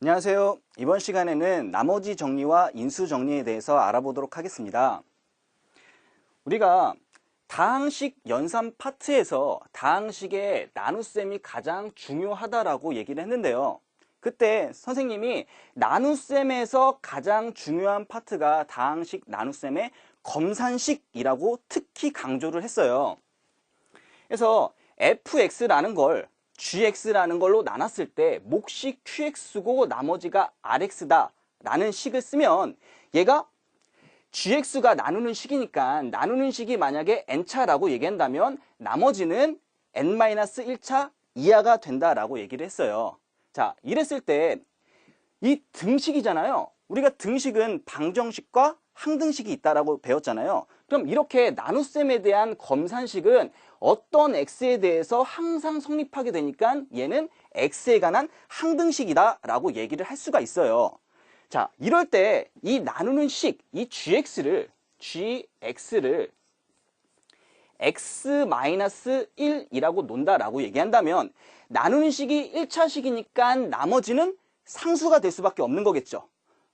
안녕하세요. 이번 시간에는 나머지 정리와 인수 정리에 대해서 알아보도록 하겠습니다. 우리가 다항식 연산 파트에서 다항식의 나눗셈이 가장 중요하다라고 얘기를 했는데요. 그때 선생님이 나눗셈에서 가장 중요한 파트가 다항식 나눗셈의 검산식이라고 특히 강조를 했어요. 그래서 fx라는 걸 gx라는 걸로 나눴을 때 몫이 qx고 나머지가 rx다 라는 식을 쓰면 얘가 gx가 나누는 식이니까 나누는 식이 만약에 n차라고 얘기한다면 나머지는 n-1차 이하가 된다라고 얘기를 했어요. 자, 이랬을 때 이 등식이잖아요. 우리가 등식은 방정식과 항등식이 있다라고 배웠잖아요. 그럼 이렇게 나눗셈에 대한 검산식은 어떤 x에 대해서 항상 성립하게 되니까 얘는 x에 관한 항등식이다 라고 얘기를 할 수가 있어요. 자, 이럴 때 이 나누는 식, 이 gx를 x-1이라고 논다라고 얘기한다면 나누는 식이 1차식이니까 나머지는 상수가 될 수밖에 없는 거겠죠.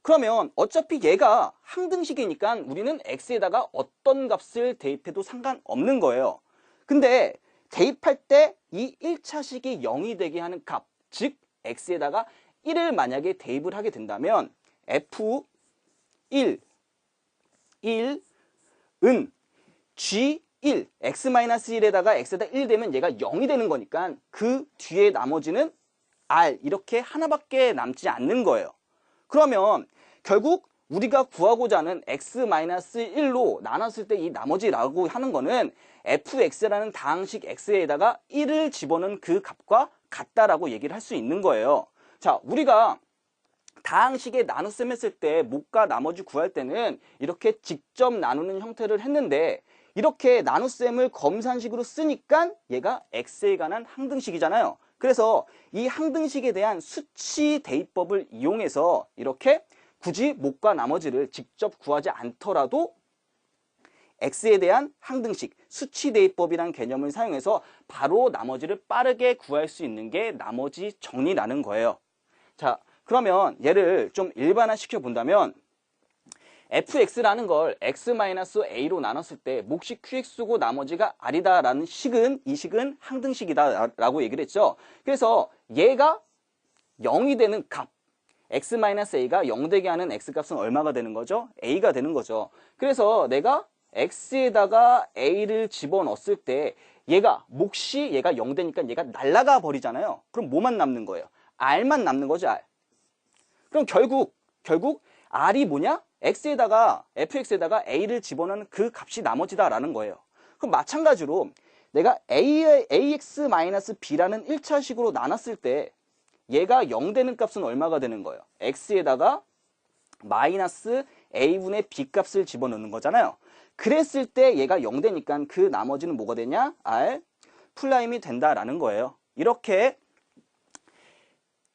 그러면 어차피 얘가 항등식이니까 우리는 x에다가 어떤 값을 대입해도 상관없는 거예요. 근데 대입할 때 이 1차식이 0이 되게 하는 값, 즉 x에다가 1을 만약에 대입을 하게 된다면 f1은 g1, x-1에다가 x에다 1 되면 얘가 0이 되는 거니까 그 뒤에 나머지는 r 이렇게 하나밖에 남지 않는 거예요. 그러면 결국 우리가 구하고자 하는 x-1로 나눴을 때 이 나머지라고 하는 거는 fx라는 다항식 x에다가 1을 집어넣은 그 값과 같다라고 얘기를 할 수 있는 거예요. 자, 우리가 다항식에 나눗셈 했을 때 몫과 나머지 구할 때는 이렇게 직접 나누는 형태를 했는데 이렇게 나눗셈을 검산식으로 쓰니까 얘가 x에 관한 항등식이잖아요. 그래서 이 항등식에 대한 수치 대입법을 이용해서 이렇게 굳이 몫과 나머지를 직접 구하지 않더라도 x에 대한 항등식, 수치 대입법이라는 개념을 사용해서 바로 나머지를 빠르게 구할 수 있는 게 나머지 정리라는 거예요. 자, 그러면 얘를 좀 일반화 시켜 본다면 fx라는 걸 x-a로 나눴을 때 몫이 qx고 나머지가 r이다 라는 식은 이 식은 항등식이다 라고 얘기를 했죠. 그래서 얘가 0이 되는 값 x-a가 0 되게 하는 x값은 얼마가 되는 거죠? a가 되는 거죠. 그래서 내가 x에다가 a를 집어넣었을 때 얘가 몫이 얘가 0 되니까 얘가 날아가 버리잖아요. 그럼 뭐만 남는 거예요? r만 남는 거죠, r. 그럼 결국 r이 뭐냐? fx에다가 a를 집어넣는 그 값이 나머지다라는 거예요. 그럼 마찬가지로 내가 ax-b라는 1차식으로 나눴을 때 얘가 0 되는 값은 얼마가 되는 거예요? x에다가 마이너스 a분의 b 값을 집어넣는 거잖아요. 그랬을 때 얘가 0 되니까 그 나머지는 뭐가 되냐? r 프라임이 된다라는 거예요. 이렇게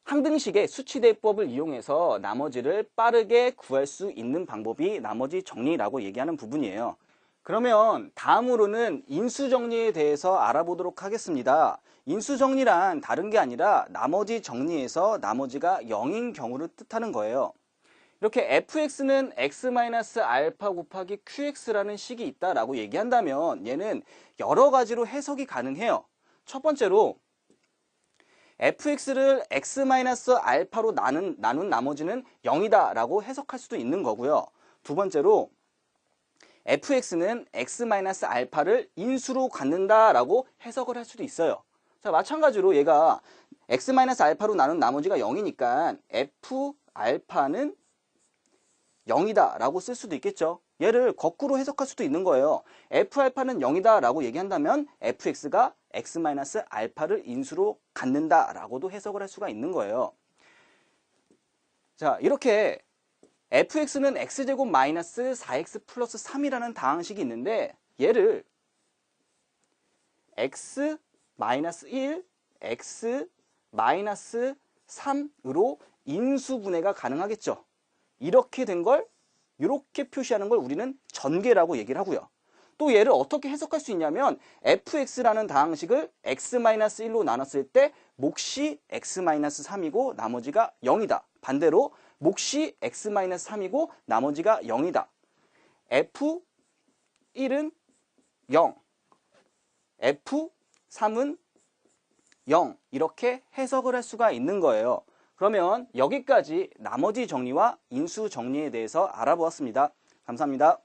항등식의 수치 대입법을 이용해서 나머지를 빠르게 구할 수 있는 방법이 나머지 정리라고 얘기하는 부분이에요. 그러면 다음으로는 인수정리에 대해서 알아보도록 하겠습니다. 인수정리란 다른 게 아니라 나머지 정리에서 나머지가 0인 경우를 뜻하는 거예요. 이렇게 fx는 x-알파 곱하기 qx라는 식이 있다라고 얘기한다면 얘는 여러 가지로 해석이 가능해요. 첫 번째로 fx를 x-알파로 나눈 나머지는 0이다 라고 해석할 수도 있는 거고요. 두 번째로 fx는 x-알파를 인수로 갖는다 라고 해석을 할 수도 있어요. 자, 마찬가지로 얘가 x-알파로 나눈 나머지가 0이니까 f알파는 0이다 라고 쓸 수도 있겠죠. 얘를 거꾸로 해석할 수도 있는 거예요. f알파는 0이다 라고 얘기한다면 fx가 x-알파를 인수로 갖는다 라고도 해석을 할 수가 있는 거예요. 자, 이렇게 fx는 x제곱 마이너스 4x 플러스 3이라는 다항식이 있는데 얘를 x 마이너스 1, x 마이너스 3으로 인수분해가 가능하겠죠. 이렇게 된 걸 이렇게 표시하는 걸 우리는 전개라고 얘기를 하고요. 또 얘를 어떻게 해석할 수 있냐면 fx라는 다항식을 x-1로 나눴을 때 몫이 x-3이고 나머지가 0이다. 반대로 몫이 x-3이고 나머지가 0이다. F1은 0, F3은 0 이렇게 해석을 할 수가 있는 거예요. 그러면 여기까지 나머지 정리와 인수 정리에 대해서 알아보았습니다. 감사합니다.